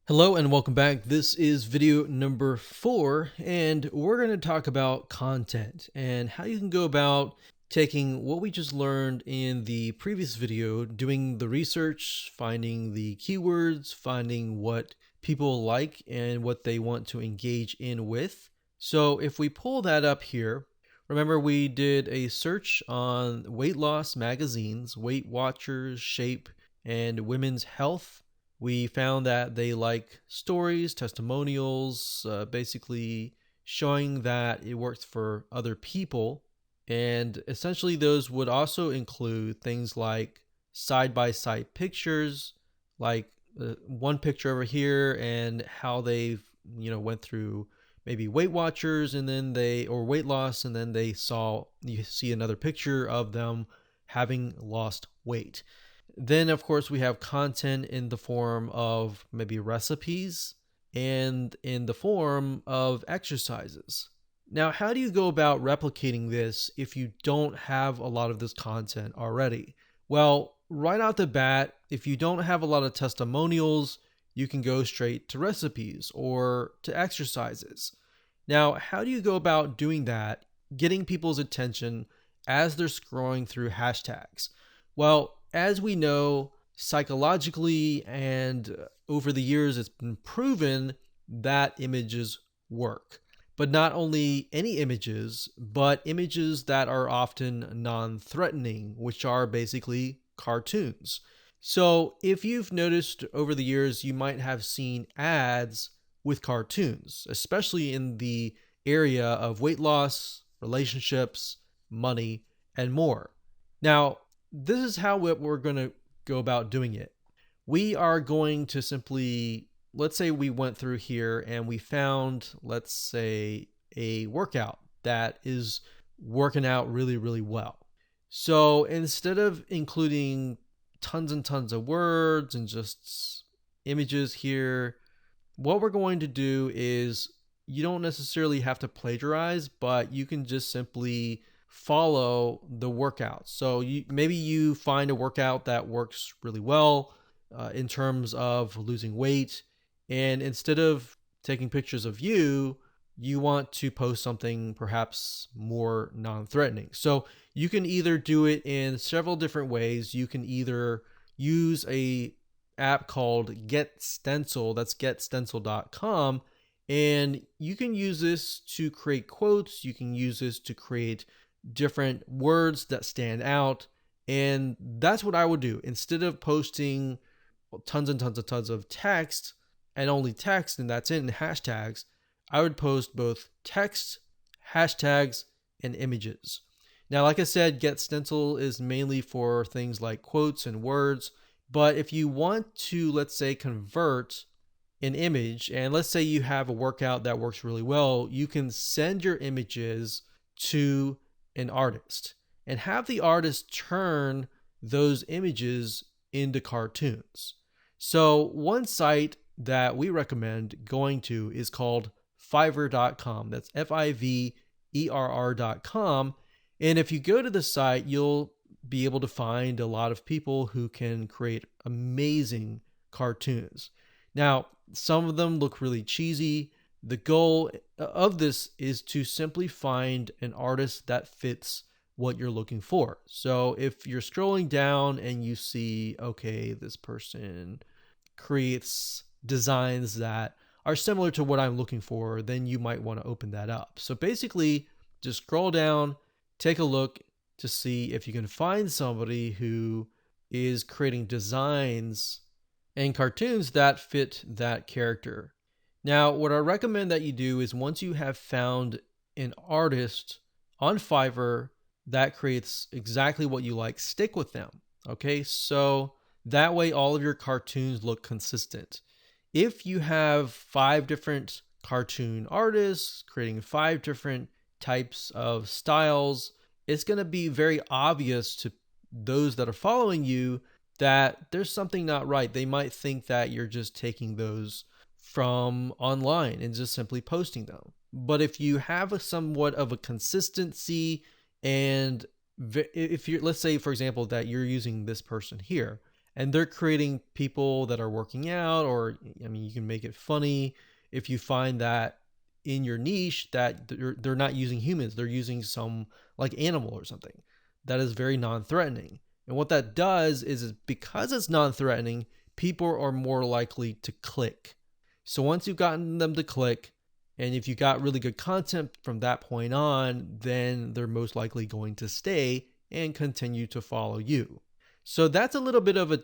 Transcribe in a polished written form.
Hello and welcome back. This is video number 4, and we're going to talk about content and how you can go about taking what we just learned in the previous video, doing the research, finding the keywords, finding what people like and what they want to engage in with. So if we pull that up here, remember we did a search on weight loss magazines, Weight Watchers, Shape, and Women's Health. We found that they like stories, testimonials, basically showing that it works for other people. And essentially, those would also include things like side by side pictures, like one picture over here, and how they've, went through maybe Weight Watchers and then or weight loss, and then you see another picture of them having lost weight. Then, of course, we have content in the form of maybe recipes and in the form of exercises. Now, how do you go about replicating this if you don't have a lot of this content already? Well, right out the bat, if you don't have a lot of testimonials, you can go straight to recipes or to exercises. Now, how do you go about doing that, getting people's attention as they're scrolling through hashtags? Well, as we know, psychologically and over the years, it's been proven that images work. But not only any images, but images that are often non threatening, which are basically cartoons. So, if you've noticed over the years, you might have seen ads with cartoons, especially in the area of weight loss, relationships, money, and more. Now, this is how we're going to go about doing it. We are going to simply, let's say we went through here and we found, let's say, a workout that is working out really, really well. So instead of including tons and tons of words and just images here, what we're going to do is you don't necessarily have to plagiarize, but you can just simply follow the workout. So maybe you find a workout that works really well in terms of losing weight, and instead of taking pictures of you, you want to post something perhaps more non-threatening. So you can either do it in several different ways. You can either use a app called Get Stencil, that's getstencil.com, and you can use this to create quotes, you can use this to create different words that stand out. And that's what I would do. Instead of posting tons and tons of text and only text and that's it, and hashtags, I would post both text, hashtags, and images. Now, like I said, Get Stencil is mainly for things like quotes and words. But if you want to, let's say, convert an image, and let's say you have a workout that works really well, you can send your images to an artist and have the artist turn those images into cartoons. So, one site that we recommend going to is called Fiverr.com. That's Fiverr.com. And if you go to the site, you'll be able to find a lot of people who can create amazing cartoons. Now, some of them look really cheesy. The goal of this is to simply find an artist that fits what you're looking for. So if you're scrolling down and you see, okay, this person creates designs that are similar to what I'm looking for, then you might want to open that up. So basically, just scroll down, take a look to see if you can find somebody who is creating designs and cartoons that fit that character. Now, what I recommend that you do is once you have found an artist on Fiverr that creates exactly what you like, stick with them. Okay, so that way all of your cartoons look consistent. If you have 5 different cartoon artists creating 5 different types of styles, it's going to be very obvious to those that are following you that there's something not right. They might think that you're just taking those from online and just simply posting them. But if you have somewhat of a consistency, and if you're, let's say, for example, that you're using this person here, and they're creating people that are working out, or I mean, you can make it funny if you find that in your niche that they're not using humans, they're using some like animal or something that is very non-threatening. And what that does is because it's non-threatening, people are more likely to click. So once you've gotten them to click, and if you got really good content from that point on, then they're most likely going to stay and continue to follow you. So that's a little bit of a